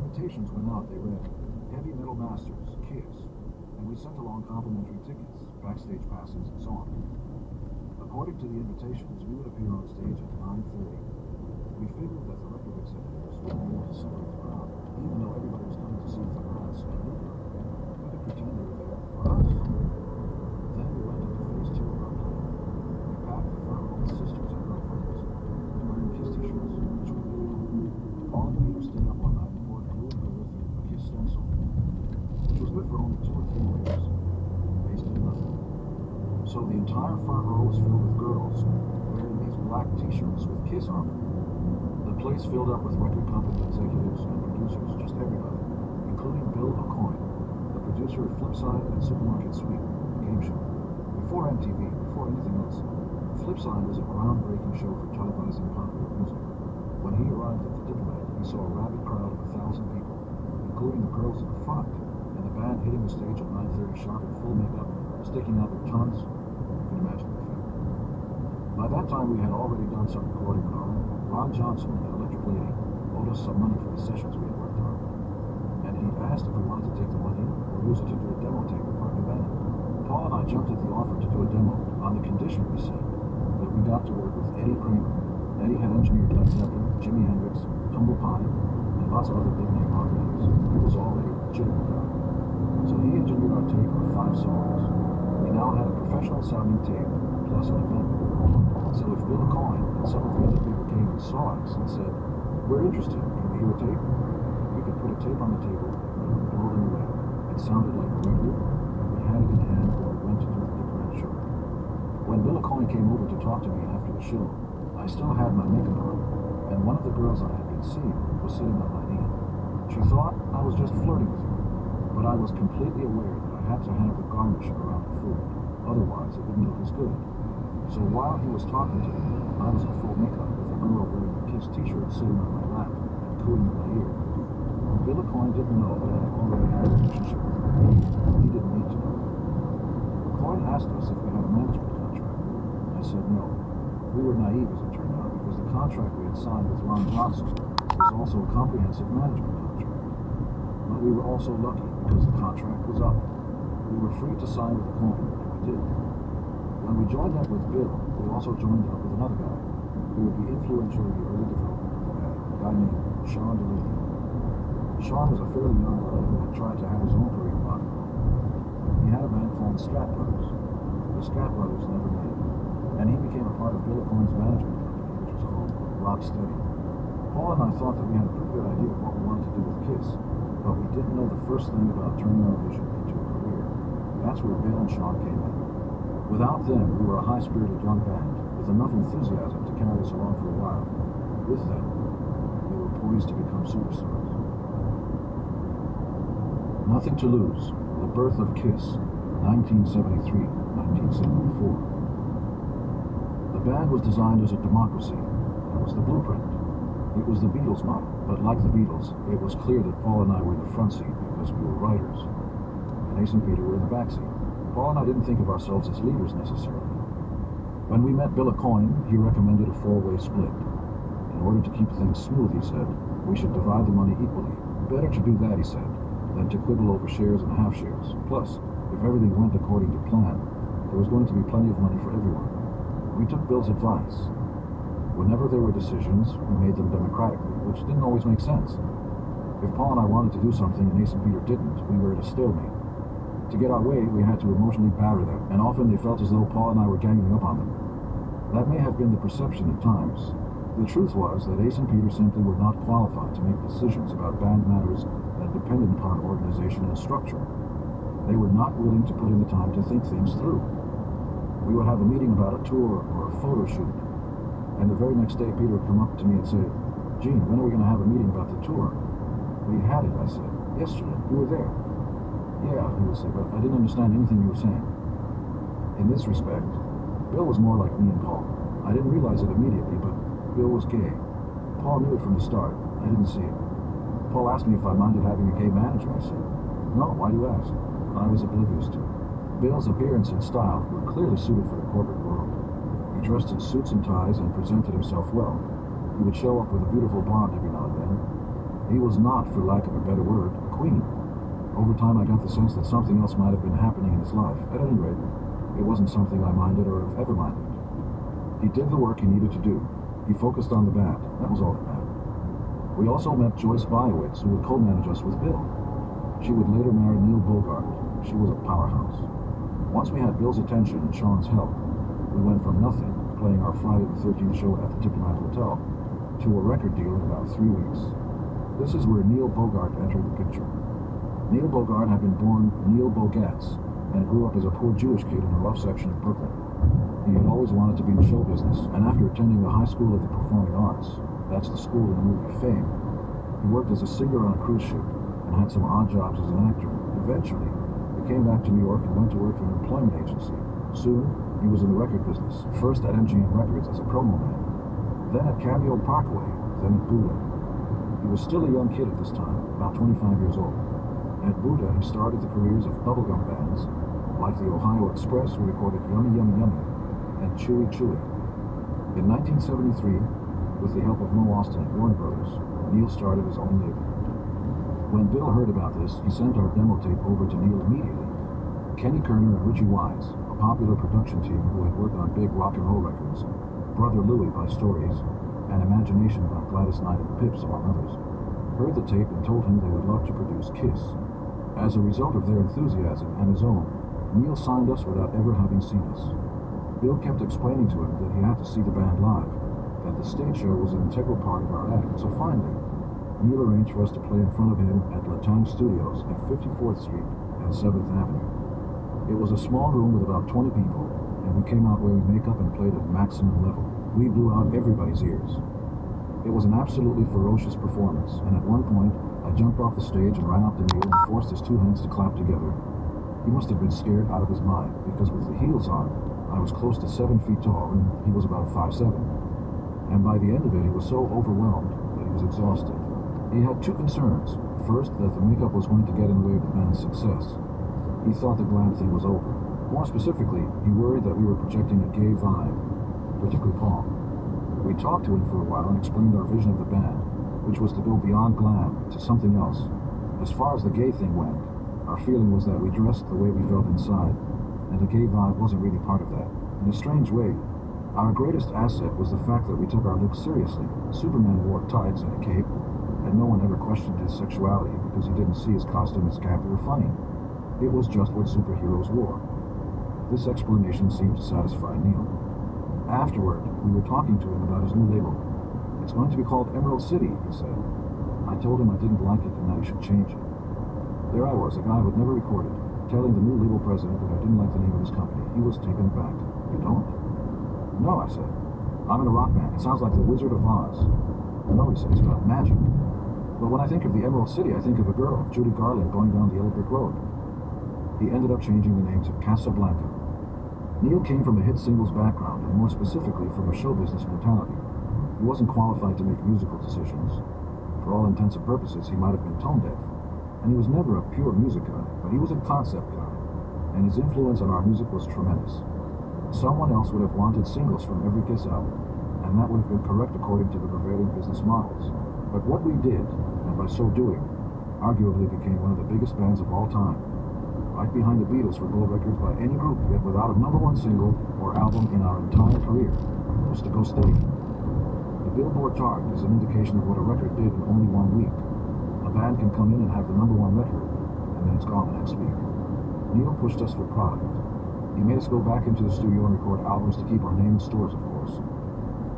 invitations went out, they read, Heavy Metal Masters, Kiss, and we sent along complimentary tickets, backstage passes, and so on. According to the invitations, we would appear on stage at 9:30. We figured that the record executives would be able to separate the crowd, even though everybody was coming to see the Rats and Luther. We could pretend they were there for us. Then we went into phase 2 of our plan. We packed the front row with sisters and girlfriends, wearing Kiss t-shirts, which we did. Paul and Peter stayed up one night and poured glue and glitter through a Kiss stencil, which was good for only 2 or 3 layers. Wasted nothing. So the entire front row was filled with girls wearing these black t-shirts with Kiss on them. The place filled up with record company executives and producers, just everybody, including Bill O'Coin, the producer of Flipside and Supermarket Sweep, the game show. Before MTV, before anything else, Flipside was a groundbreaking show for televising popular music. When he arrived at the Diplomat, he saw a rabid crowd of 1,000 people, including the girls in the front, and the band hitting the stage at 9:30 sharp in full makeup, sticking out their tongues. You can imagine the effect. By that time, we had already done some recording on our own. Ron Johnson, the Electric Lady, owed us some money for the sessions we had worked on, and he asked if we wanted to take the money or use it to do a demo tape of our new band. Paul and I jumped at the offer to do a demo on the condition, we said, that we got to work with Eddie Kramer. Eddie had engineered Led Zeppelin, Jimi Hendrix, Humble Pie, and lots of other big-name rock bands. He was already a legitimate guy. So he engineered our tape of 5 songs. We now had a professional-sounding tape, plus an event. So if Bill O'Coin and some of the other people came and saw us and said, we're interested, can we hear a tape? We could put a tape on the table and it would blow them away. It sounded like a record, and we had it in hand when we went to do the Diplomat show. When Bill O'Coin came over to talk to me after the show, I still had my makeup on, and one of the girls I had been seeing was sitting on my knee. She thought I was just flirting with her, but I was completely aware that I had to have the garnish around the food, otherwise it wouldn't look as good. So while he was talking to me, I was in full makeup with a girl wearing a Kiss t-shirt sitting on my lap and cooing in my ear. Bill O'Coin didn't know that I already had a relationship with her. He didn't need to know. O'Coin asked us if we had a management contract. I said no. We were naive, as it turned out, because the contract we had signed with Ron Johnson was also a comprehensive management contract. But we were also lucky because the contract was up. We were free to sign with O'Coin, and we did. When we joined up with Bill, we also joined up with another guy who would be influential in the early development of the band, a guy named Sean Delaney. Sean was a fairly young guy who had tried to have his own career in rock and roll. He had a band called the Scat Brothers. The Scat Brothers never made it, and he became a part of Bill O'Coin's management company, which was called Rocksteady. Paul and I thought that we had a pretty good idea of what we wanted to do with Kiss, but we didn't know the first thing about turning our vision into a career. That's where Bill and Sean came in. Without them, we were a high-spirited young band with enough enthusiasm to carry us along for a while. With them, we were poised to become superstars. Nothing to Lose, The Birth of Kiss, 1973-1974. The band was designed as a democracy. That was the blueprint. It was the Beatles model, but like the Beatles, it was clear that Paul and I were in the front seat because we were writers, and Ace and Peter were in the back seat. Paul and I didn't think of ourselves as leaders necessarily. When we met Bill O'Coin, he recommended a 4-way split. In order to keep things smooth, he said, we should divide the money equally. Better to do that, he said, than to quibble over shares and half shares. Plus, if everything went according to plan, there was going to be plenty of money for everyone. We took Bill's advice. Whenever there were decisions, we made them democratically, which didn't always make sense. If Paul and I wanted to do something and Ace and Peter didn't, we were at a stalemate. To get our way, we had to emotionally batter them, and often they felt as though Paul and I were ganging up on them. That may have been the perception at times. The truth was that Ace and Peter simply were not qualified to make decisions about band matters that depended upon organization and structure. They were not willing to put in the time to think things through. We would have a meeting about a tour or a photo shoot, and the very next day Peter would come up to me and say, Gene, when are we going to have a meeting about the tour? We had it, I said. Yesterday. You were there. Yeah, he would say, but I didn't understand anything you were saying. In this respect, Bill was more like me and Paul. I didn't realize it immediately, but Bill was gay. Paul knew it from the start. I didn't see it. Paul asked me if I minded having a gay manager. I said, no, why do you ask? I was oblivious to it. Bill's appearance and style were clearly suited for the corporate world. He dressed in suits and ties and presented himself well. He would show up with a beautiful blonde every now and then. He was not, for lack of a better word, a queen. Over time I got the sense that something else might have been happening in his life. At any rate, it wasn't something I minded or have ever minded. He did the work he needed to do. He focused on the band. That was all that mattered. We also met Joyce Biowitz, who would co-manage us with Bill. She would later marry Neil Bogart. She was a powerhouse. Once we had Bill's attention and Sean's help, we went from nothing, playing our Friday the 13th show at the Diplomat Hotel, to a record deal in about 3 weeks. This is where Neil Bogart entered the picture. Neil Bogart had been born Neil Bogatz and grew up as a poor Jewish kid in a rough section of Brooklyn. He had always wanted to be in show business, and after attending the High School of the Performing Arts, that's the school in the movie Fame, he worked as a singer on a cruise ship and had some odd jobs as an actor. Eventually, he came back to New York and went to work for an employment agency. Soon, he was in the record business, first at MGM Records as a promo man, then at Cameo Parkway, then at Buddha. He was still a young kid at this time, about 25 years old. At Buddha, he started the careers of bubblegum bands like the Ohio Express, who recorded Yummy Yummy Yummy and Chewy Chewy. In 1973, with the help of Mo Austin at Warner Brothers, Neil started his own label. When Bill heard about this, he sent our demo tape over to Neil immediately. Kenny Kerner and Richie Wise, a popular production team who had worked on big rock and roll records, Brother Louie by Stories, and Imagination by Gladys Knight and the Pips, among others, heard the tape and told him they would love to produce Kiss. As a result of their enthusiasm and his own, Neil signed us without ever having seen us. Bill kept explaining to him that he had to see the band live, that the stage show was an integral part of our act. So finally, Neil arranged for us to play in front of him at La Tang Studios at 54th Street and 7th Avenue. It was a small room with about 20 people, and we came out wearing makeup and played at maximum level. We blew out everybody's ears. It was an absolutely ferocious performance, and at one point, I jumped off the stage and ran up to Neil and forced his 2 hands to clap together. He must have been scared out of his mind, because with the heels on, I was close to 7 feet tall, and he was about 5'7". And by the end of it, he was so overwhelmed that he was exhausted. He had 2 concerns. First, that the makeup was going to get in the way of the band's success. He thought the glam thing was over. More specifically, he worried that we were projecting a gay vibe, particularly Paul. We talked to him for a while and explained our vision of the band, which was to go beyond glam to something else. As far as the gay thing went, our feeling was that we dressed the way we felt inside, and the gay vibe wasn't really part of that. In a strange way, our greatest asset was the fact that we took our looks seriously. Superman wore tights and a cape, and no one ever questioned his sexuality because he didn't see his costume and scapular funny. It was just what superheroes wore. This explanation seemed to satisfy Neil. Afterward, we were talking to him about his new label. "It's going to be called Emerald City," he said. I told him I didn't like it and that he should change it. There I was, a guy who had never recorded, telling the new label president that I didn't like the name of his company. He was taken aback. "You don't?" "No," I said. "I'm in a rock band. It sounds like the Wizard of Oz." "No," he said, "it's about magic." "But when I think of the Emerald City, I think of a girl, Judy Garland, going down the Yellow Brick Road." He ended up changing the name to Casablanca. Neil came from a hit singles background, and more specifically from a show business mentality. He wasn't qualified to make musical decisions. For all intents and purposes, he might have been tone deaf. And he was never a pure music guy, but he was a concept guy, and his influence on our music was tremendous. Someone else would have wanted singles from every Kiss album, and that would have been correct according to the prevailing business models. But what we did, and by so doing, arguably became one of the biggest bands of all time, right behind the Beatles for gold records by any group, yet without a #1 single or album in our entire career, was to go steady. The Billboard chart is an indication of what a record did in only 1 week. A band can come in and have the #1 record, and then it's gone the next week. Neil pushed us for product. He made us go back into the studio and record albums to keep our name in stores, of course.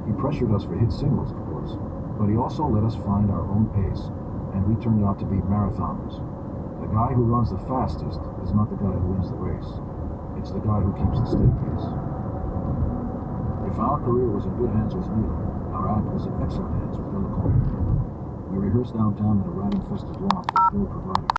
He pressured us for hit singles, of course, but he also let us find our own pace, and we turned out to be marathoners. The guy who runs the fastest is not the guy who wins the race. It's the guy who keeps the steady pace. If our career was in good hands with Neil, our act was in excellent hands with Bill. We rehearsed downtown in a rat-infested loft that Bill provided.